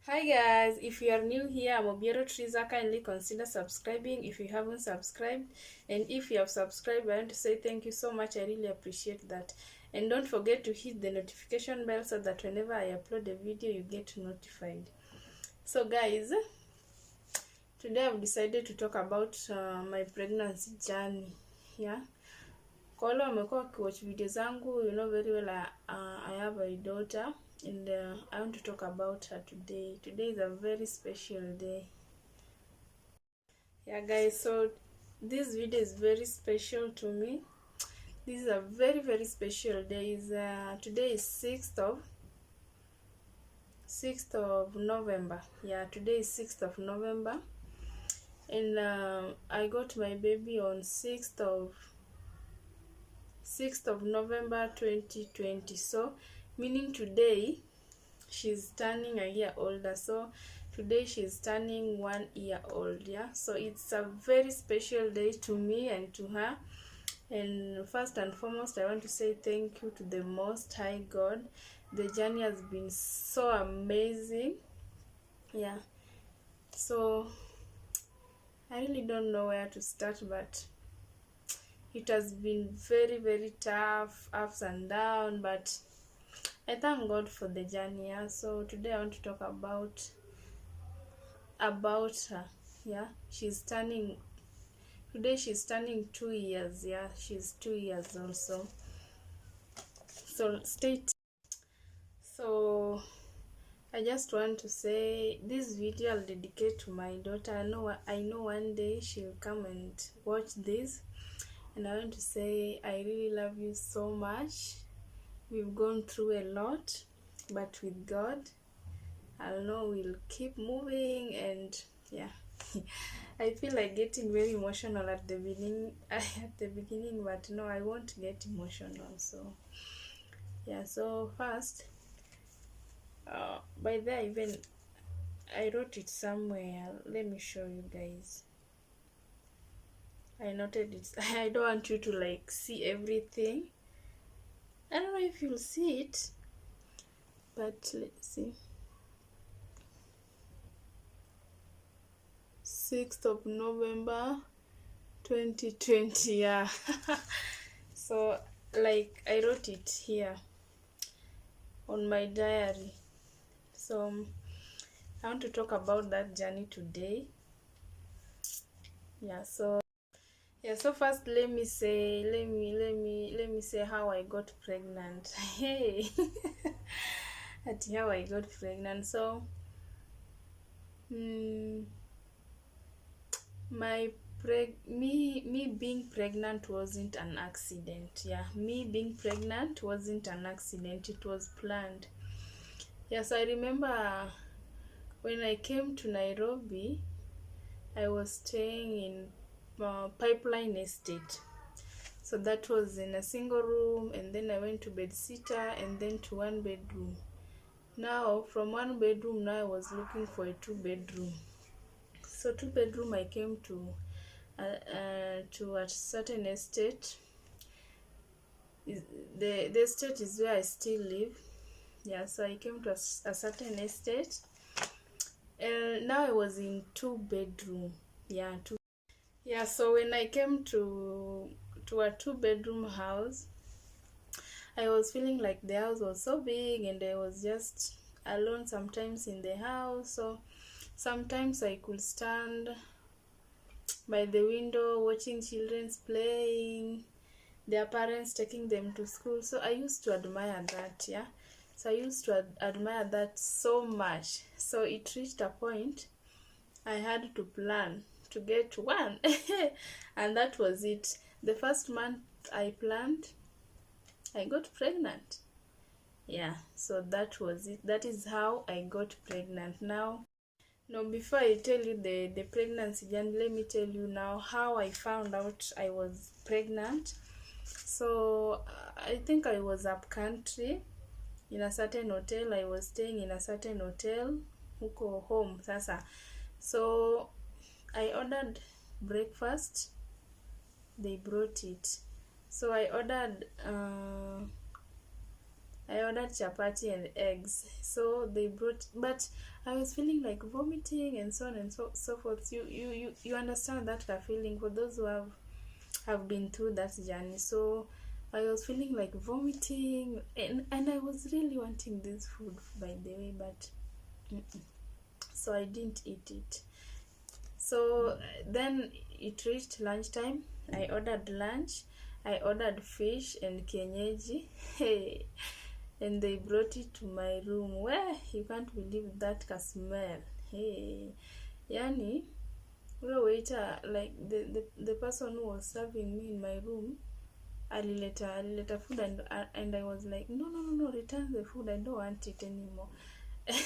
Hi guys, if you are new here, I'm Obiero Triza. Kindly consider subscribing if you haven't subscribed, and if you have subscribed, I want to say thank you so much. I really appreciate that. And don't forget to hit the notification bell so that whenever I upload a video, you get notified. So guys, today I've decided to talk about my pregnancy journey. Yeah, kwa wale wamekuwa wakiwatch video zangu, you know very well I have a daughter, and I want to talk about her today. Today is a very special day. Yeah guys, so this video is very special to me. This is a very special day. Today is 6th of November. Yeah, today is 6th of November, and I got my baby on 6th of November 2020. So meaning today she's turning a year older. So today she's turning 1 year old. Yeah, so it's a very special day to me and to her. And first and foremost, I want to say thank you to the Most High God. The journey has been so amazing. Yeah, so I really don't know where to start, but it has been very tough, ups and downs, but I thank God for the journey. Yeah, so today I want to talk about her. Yeah, today she's turning 2 years. Yeah, she's 2 years also. So so I just want to say this video I'll dedicate to my daughter. I know one day she'll come and watch this, and I want to say I really love you so much. We've gone through a lot, but with God, I know we'll keep moving. And yeah, I feel like getting very emotional at the beginning, but no, I won't get emotional. So yeah, so first, by there even I wrote it somewhere. Let me show you guys. I noted it. I don't want you to like see everything. I don't know if you'll see it, but let's see. 6th of November 2020. Yeah. So like I wrote it here on my diary. So I want to talk about that journey today. Yeah, so first let me say how I got pregnant. Hey. At how I got pregnant. So me being pregnant wasn't an accident. Yeah, me being pregnant wasn't an accident, it was planned. Yes, I remember when I came to Nairobi, I was staying in Pipeline Estate. So that was in a single room, and then I went to bedsitter, and then to one bedroom. Now from one bedroom, now I was looking for a 2 bedroom. So 2 bedroom I came to a certain estate. The estate is where I still live. Yeah, so I came to a certain estate, and now I was in 2 bedroom. Yeah, two. Yeah, so when I came to a 2 bedroom house, I was feeling like the house was so big, and I was just alone sometimes in the house. So sometimes I could stand by the window watching children playing, their parents taking them to school. So I used to admire that. Yeah, so I used to admire that so much. So it reached a point I had to plan to get one. And that was it. The first month I planned, I got pregnant. Yeah, so that was it. That is how I got pregnant. Now before I tell you the pregnancy journey, let me tell you now how I found out I was pregnant. So I think I was up country in a certain hotel. I was staying in a certain hotel huko home sasa. So I ordered breakfast, they brought it. So I ordered I ordered chapati and eggs. So they brought, but I was feeling like vomiting and so on and so forth. You understand that feeling for those who have been through that journey. So I was feeling like vomiting, and I was really wanting this food, by the way, but so I didn't eat it. So then it reached lunchtime. I ordered lunch. I ordered fish and kienyeji. Hey, and they brought it to my room. Where you can't believe that smell. Hey, yani, we waiter, like the person who was serving me in my room, alileta food, and I was like, no, return the food, I don't want it anymore.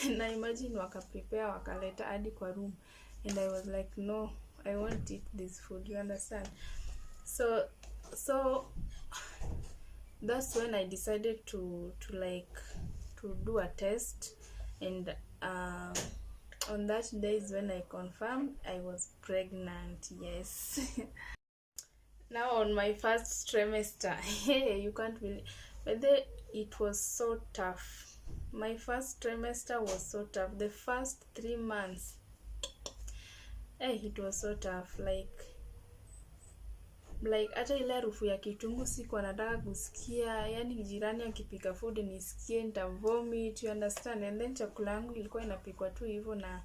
And I imagine prepare wakaleta hadi kwa room, and I was like, no, I won't eat this food, you understand? So that's when I decided to do a test, and on that day is when I confirmed I was pregnant. Yes. Now on my first trimester, hey, you can't believe, but it was so tough. My first trimester was so tough. The first 3 months, hey, it was so tough. Like hata ile harufu ya kitunguu sikuwa nataka kusikia, yani jirani akipika food nisikie nitavomit, you understand? And then chakula yangu ilikuwa inapikwa tu hivyo na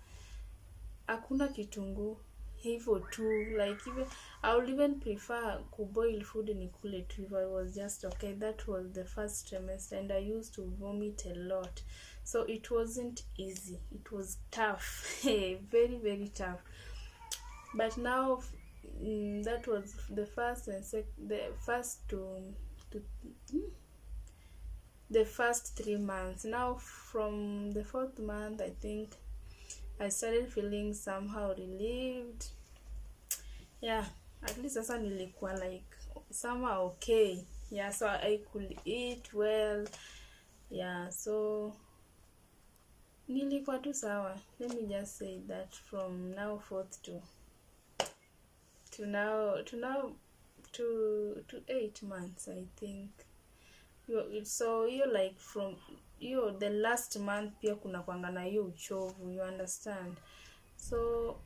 hakuna kitunguu, hivyo tu. Like even I would even prefer kuboil food nikule tu hivyo. I was just okay. That was the first trimester, and I used to vomit a lot, so it wasn't easy. It was tough. Very, very tough. But now that was the first and the first 3 months. Now from the 4th month, I think I started feeling somehow relieved. Yeah, at least sasa nilikuwa like somehow okay. Yeah, so I could eat well. Yeah, so nilikuwa tu sawa. Let me just say that from now 4th to now to 8 months, I think. So you like from the last month pia kuna kwanga na hiyo uchovu, you understand? So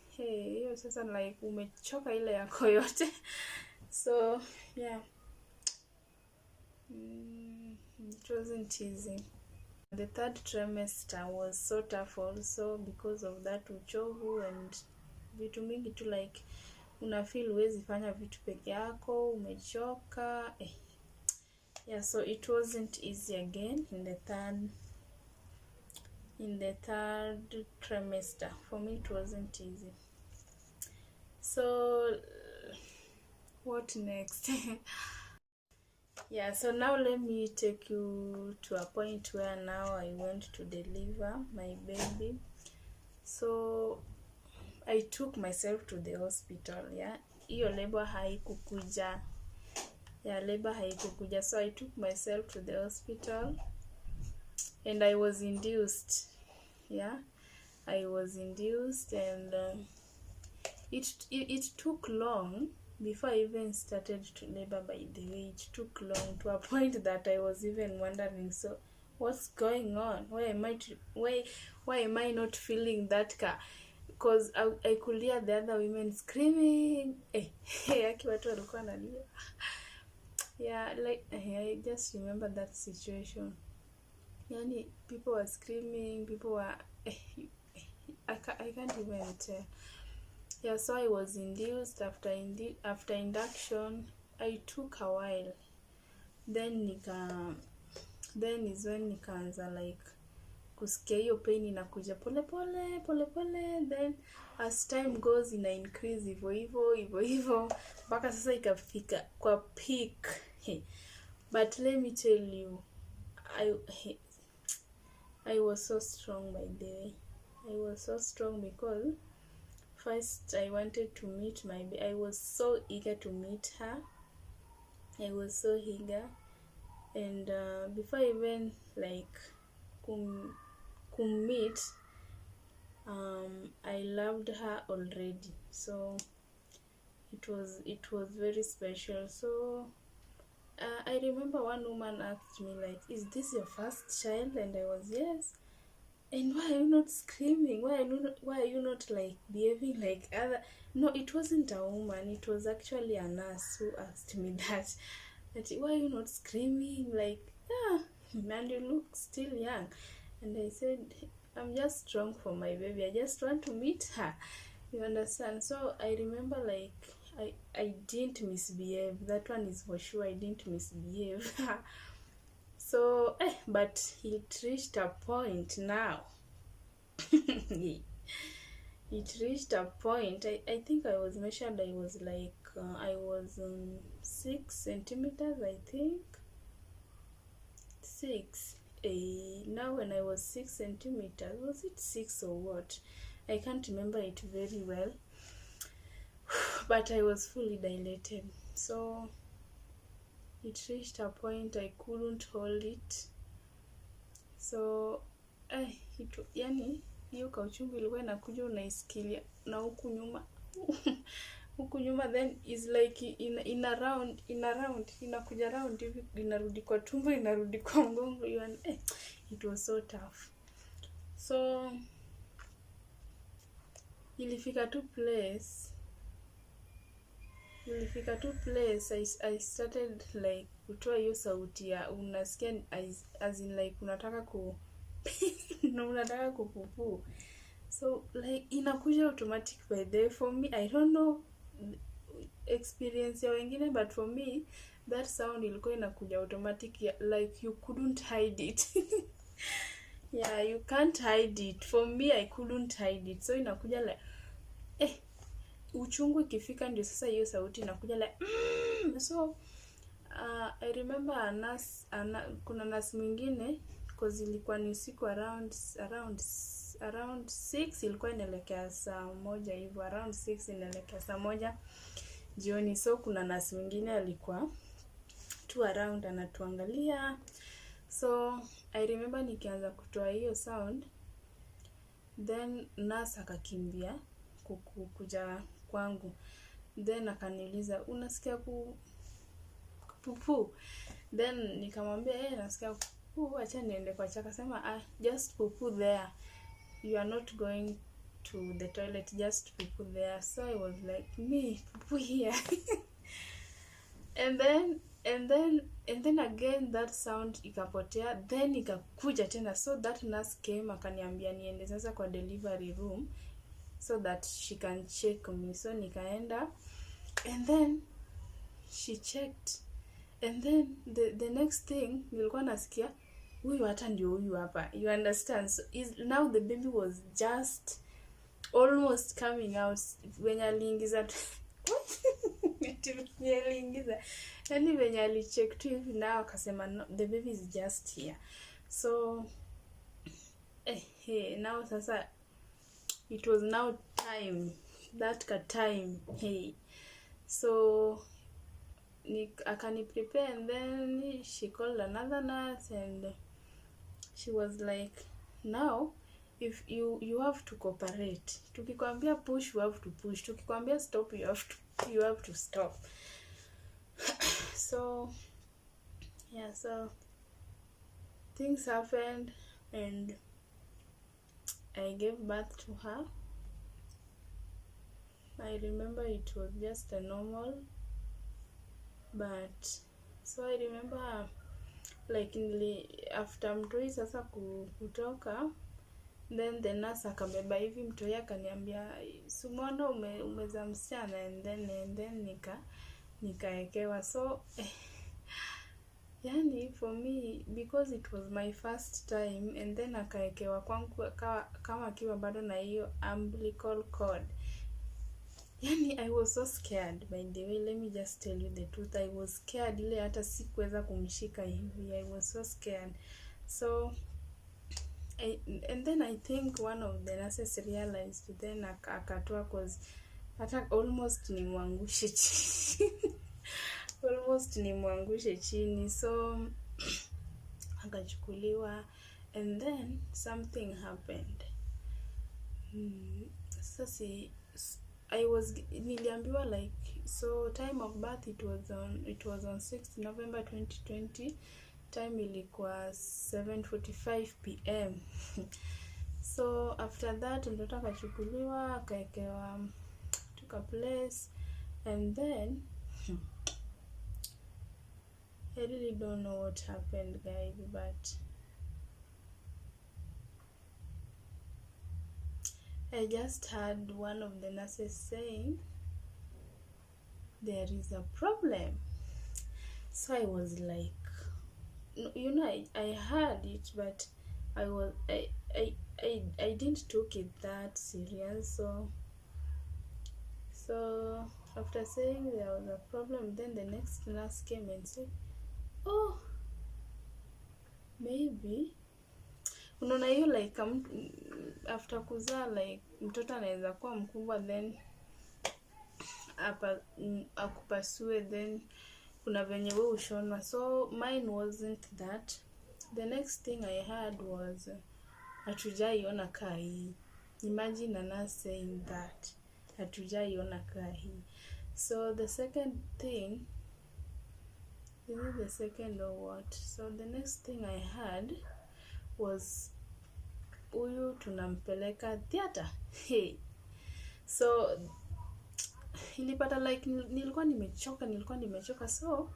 hiyo sasa like umechoka ile yako yote. So yeah, it wasn't easy. The 3rd trimester was so tough also because of that uchovu and vitu mingi tu, like una feel huwezi fanya vitu peke yako, umechoka. Yeah, so it wasn't easy again in the third trimester. For me it wasn't easy. So what next? Yeah, so now let me take you to a point where now I went to deliver my baby. So I took myself to the hospital. Yeah, hiyo labor haikukuja. Yeah, labor haikukuja. So I took myself to the hospital and I was induced. Yeah, I was induced, and it took long before I even started to labor, by the way. It took long to a point that I was even wondering, so what's going on? Why am I not feeling that car? Because I could hear the other women screaming. Aki watu walikuwa wanalia. Yeah, like I just remember that situation. Yani people were screaming, people were I can't even tell. Yeah, so I was induced. After induction, I took a while. Then is when nikaanza like kusikia hiyo pain inakuja pole pole. Then as time goes ina increase hivyo mpaka sasa ikafika kwa peak. But let me tell you, I was so strong, by the way. I was so strong because first I wanted to meet I was so eager to meet her. I was so eager, and before even like meet, I loved her already. So it was very special. So I remember one woman asked me like, "Is this your first child?" And I was, "Yes." "And why are you not screaming? Why are you not like behaving like other?" No, it wasn't a woman. It was actually a nurse who asked me that. That, "Why are you not screaming? Like, yeah, man, you look still young." And I said, "I'm just strong for my baby. I just want to meet her." You understand? So I remember like I didn't misbehave. That one is for sure. I didn't misbehave. So, but it reached a point now. It reached a point. I think I was measured. I was like I was 6 centimeters. I think 6. Now when I was 6 centimeters, was it 6 or what? I can't remember it very well. But I was fully dilated. So it reached a point I couldn't hold it. So yani hiyo kauchungu ilikuwa inakuja unaisikilia na huku nyuma huku nyuma, then is like in a round inakuja round hivi, inarudi kwa tumbo, inarudi kwa mgongo. It was so tough. So ilifika tu place I started like kutoa hiyo sauti ya unasikia as in like unataka no, unataka kupupu. So like inakuja automatic by the for me. I don't know experience ya wengine, but for me that sound ilikuwa inakuja automatic, like you couldn't hide it. Yeah, you can't hide it. For me, I couldn't hide it. So inakuja like uchungu ikifika ndio sasa hiyo sauti inakuja like So I remember a nurse, kuna nurse mwingine because ilikuwa ni usiku around 6, ilikuwa inaelekea saa 1 hivyo, around 6 inaelekea saa 1 jioni. So kuna nurse mwingine alikuwa tu around anatuangalia. So I remember nikianza kutoa hiyo sound, then nurse akakimbia kuja kwangu, then akaniuliza, "Unasikia pupu?" Then nikamwambia nasikia pupu, acha niende kwa chaka. Sema just pupu there, you are not going to the toilet, just pupu there. So I was like, me pupu here? and then again that sound ikapotea, then ikakuja tena. So that nurse came akaniambia niende sasa kwa delivery room so that she can check me. So nikaenda, and then she checked, and then the next thing nilikuwa nasikia huyu hata ndio huyu hapa. You understand? So now the baby was just almost coming out when aliingiza yani when alicheck tu hivi now akasema no, the baby is just here. So now sasa it was now time, that time. So akani prepare, and then she called another nurse and she was like, now if you have to cooperate. Tukikwambia push, you have to push. Tukikwambia stop, you have to stop. So yeah, so things happened and I gave birth to her. I remember it was just a normal, but so I remember like after mtoi sasa kutoka, then the nurse akabeba hivi mtoi akaniambia, "Sumona umeza msichana," and then nikaekewa. So yani for me, because it was my first time, and then akaekewa kwangu kama akiwa bado na hiyo umbilical cord. Yani I was so scared, by the way, let me just tell you the truth. I was scared ile hata sikuweza kumshika hivi. I was so scared. So and then I think one of the nurses realized, then akatoa cause hata almost nimwangushe chini. So akachukuliwa, and then something happened. Sasa niliambiwa like, so time of birth it was on 6th November 2020, time ilikuwa 7:45 pm. So after that mtoto akachukuliwa akaekewa tuka place, and then I really don't know what happened guys, but I just heard one of the nurses saying there is a problem. So I was like, you know, I heard it, but I didn't took it that serious. So after saying there was a problem, then the next nurse came and said, oh, maybe unaona hiyo like after kuzaa like mtoto anaweza kuwa mkubwa, then akupasue, then kuna venye wewe ushonwa. So mine wasn't that. The next thing I heard was hatujaiona kaa hii. Imagine a nurse saying that hatujaiona kaa hii. So the second thing, this is the second or what? So the next thing I heard was huyu tunampeleka theater. Hey. So ilipata like nilikuwa nimechoka. So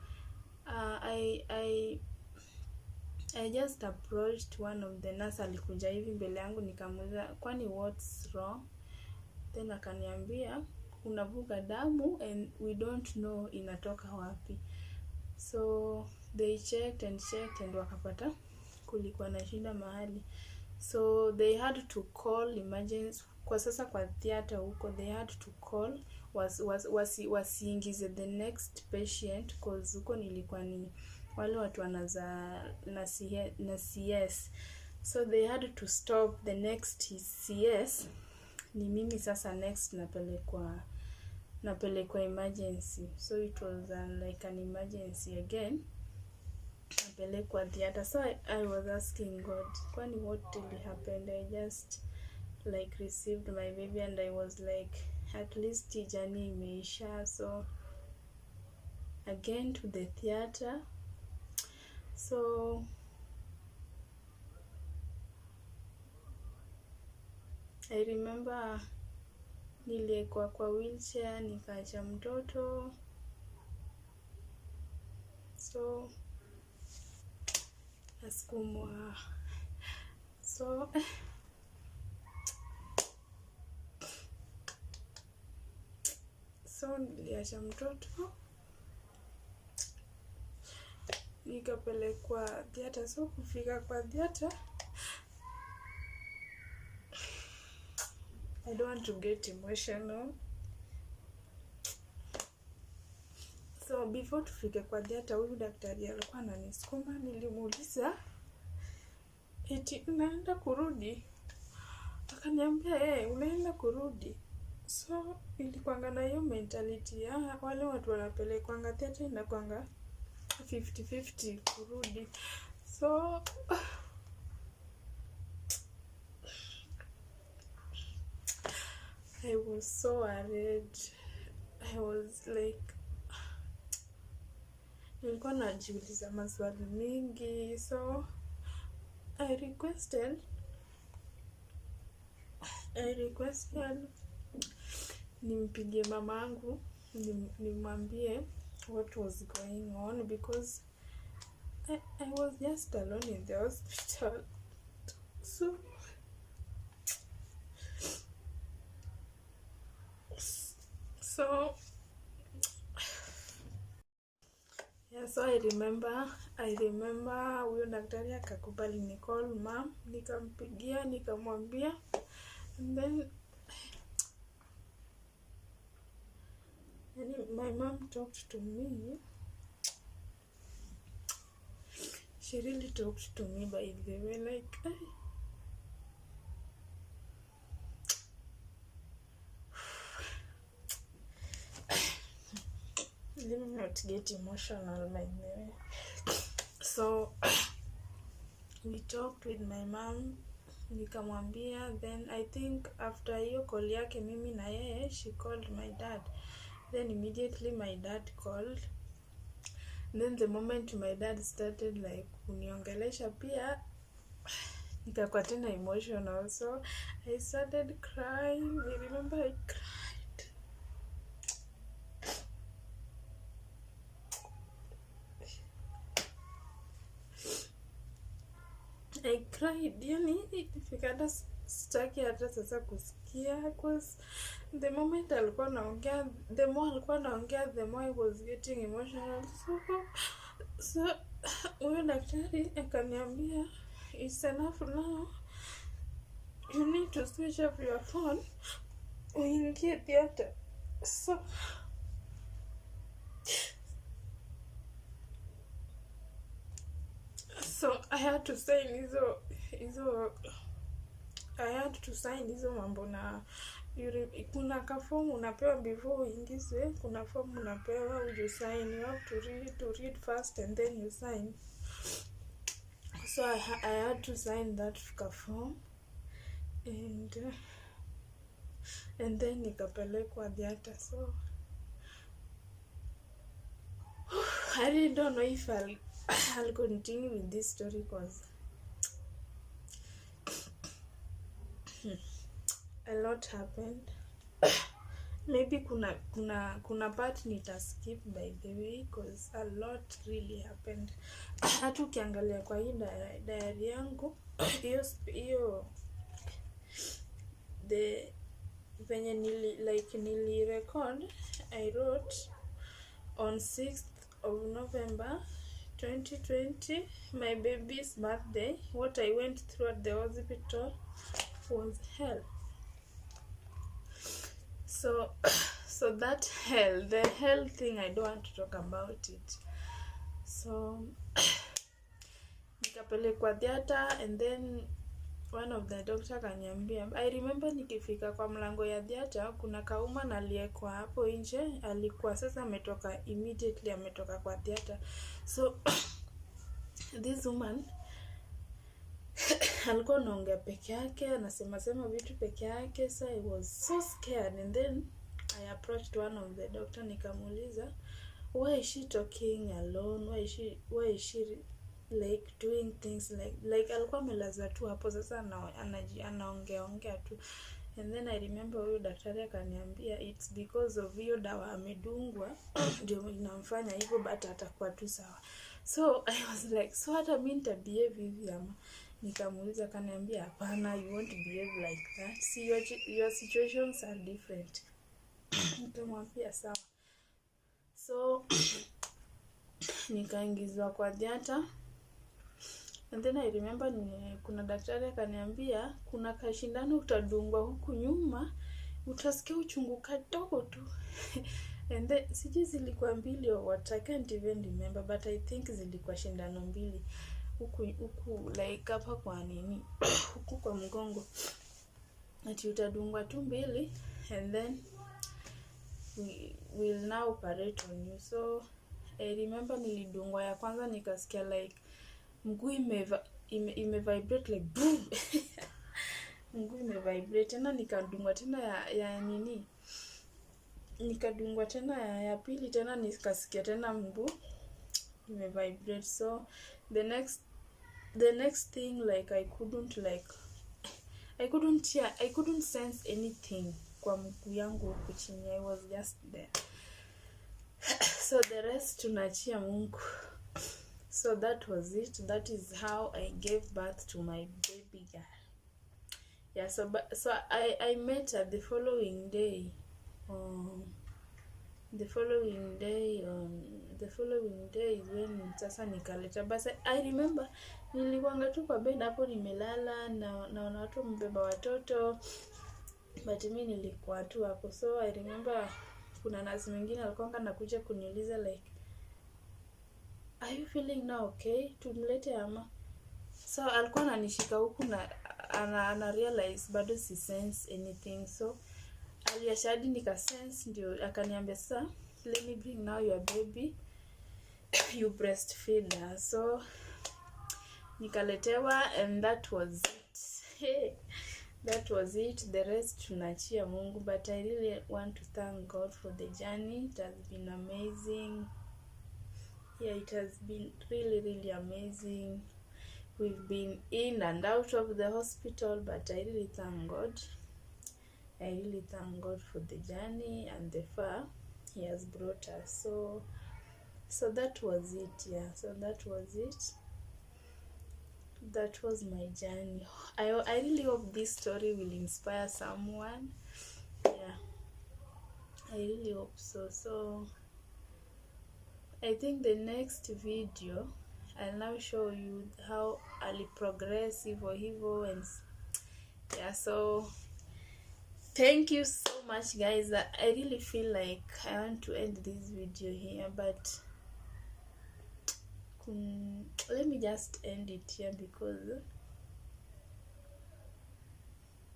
I just approached one of the nurse, alikuja hivi mbele yangu, nikamuuliza kwani what's wrong, then akaniambia unavuga damu and we don't know inatoka wapi. So they checked and wakapata kulikuwa na shida mahali. So they had to call emergency. Kwa sasa kwa theater huko they had to call wasiingize the next patient, cause huko nilikuwa ni wale watu wanaza na CS. So they had to stop the next CS. Ni mimi sasa next napelekwa emergency. So it was like an emergency again. Napelekwa theater. So I was asking God, kwani what really happened? I just like received my baby and I was like, at least journey imeisha. So again to the theater. So I remember niliekwa kwa wheelchair, nikaacha mtoto. So nasukumwa. So niliacha mtoto nikapelekwa theater. So kufika kwa theater, I don't want to get emotional. So before tufike kwa theater, huyu daktari alikuwa ananisukuma. Nilimuuliza eti unaenda kurudi? Akaniambia unaenda kurudi. So ilikuanga na hiyo mentality ya wale watu wanapelekwanga theater inakuanga 50-50 kurudi. So I was so worried. I was like, nilikuwa najiuliza maswali mingi. So I requested nimpigie mamangu nimwambie what was going on, because I was just alone in the hospital. So yeah, so I remember huyo daktari akakubali ni call mom, nikampigia nikamwambia, and then my mom talked to me. She really talked to me, by the way, like let me not get emotional, by the way. So we talked with my mom, nikamwambia. Then I think after hiyo call yake mimi na yeye, she called my dad. Then immediately my dad called. Then the moment my dad started like kuniongelesha pia, nikakuwa tena emotional, so I started crying. I remember I cried. Yani ifika hata sitaki hata sasa kusikia, because the moment alikuwa naongea, the more alikuwa naongea, the more I was getting emotional. So huyo daktari akaniambia, it's enough now, you need to switch off your phone, uingie theater. So I had to sign hizo mambo, na kuna ka form unapewa before uingizwe, kuna form unapewa you sign, you have to read first and then you sign. So I had to sign that ka form, and then nikapelekwa theater. So I really don't know if I'll continue with this story, because a lot happened. Maybe kuna part nitaskip by the way, because a lot really happened. Hata ukiangalia kwa hii diary yangu, hiyo the venye nili record, I wrote on 6th of November 2020, my baby's birthday. What I went through at the hospital was hell. So that hell, the hell thing, I don't want to talk about it. So nikapelekwa theater, and then one of the doctor kaniambia, I remember nikifika kwa mlango ya theater, kuna kauma na aliyekuwa hapo nje, alikuwa sasa immediately ametoka kwa theater. So this woman alikuwa anaongea peke yake, anasema vitu peke yake. So I was so scared, and then I approached one of the doctor, nikamuuliza, why is she talking alone, why is she like doing things like alikuwa amelaza tu hapo, sasa anaongea tu. And then I remember huyo daktari akaniambia, it's because of hiyo dawa amedungwa ndio inamfanya hivyo, but atakuwa tu sawa. So I was like, so hata mimi nitabehave hivi ama? Nikamuuliza, kaniambia hapana, you won't behave like that, see your situations are different. Nikamwambia sawa. So nikaingizwa kwa theater, and then I remember kuna daktari akaniambia, kuna kashindano utadungwa huku nyuma, utasikia uchungu kidogo tu. And then siji zilikuwa 2 or what, I can't even remember, but I think zilikuwa shindano 2 huku like hapa kwa nini huku kwa mgongo, ati utadungwa tu 2, and then we will now operate on you. So I remember nilidungwa ya kwanza, nikasikia like mguu vibrate like boom. Mguu vibrate tena, nikadungwa tena ya nini, nikadungwa tena ya pili tena, nikasikia tena mguu vibrate. So the next thing, like I couldn't sense anything kwa mguu yangu huku chini. I was just there. So the rest tunachia Mungu. So that was it. That is how I gave birth to my baby girl. Yeah, so I met her the following day. The following day is when sasa nikaleta. But I remember nilikuanga tu kwa bed hapo nimelala na watu mbeba watoto, but mimi nilikuwa tu hapo. So I remember kuna nurse mwingine alikuwa anakuja kuniuliza like, are you feeling now okay, tumlete ama? So alikuwa ananishika huku na ana realize bado si sense anything. So aliashadi nika sense, ndio akaniambia sasa, let me bring now your baby, you breastfeed her. So nikaletewa, and that was it. That was it. The rest tunachia Mungu, but I really want to thank God for the journey. It has been amazing. Yeah, it has been really amazing. We've been in and out of the hospital, but I really thank God. I really thank God for the journey and the far He has brought us. So that was it. Yeah, so that was it. That was my journey. I really hope this story will inspire someone. Yeah, I really hope so. So I think the next video I'll now show you how I'll progress hivyo and yeah. So thank you so much, guys. I really feel like I want to end this video here, but let me just end it here because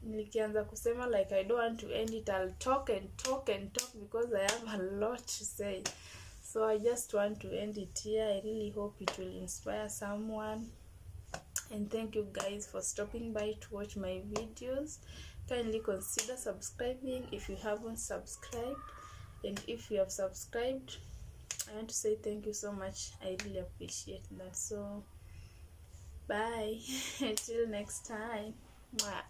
nikianza kusema like I don't want to end it, I'll talk because I have a lot to say. So I just want to end it here. I really hope it will inspire someone, and thank you guys for stopping by to watch my videos. Kindly consider subscribing if you haven't subscribed, and if you have subscribed, I want to say thank you so much. I really appreciate that. So bye. Until next time. Mwah.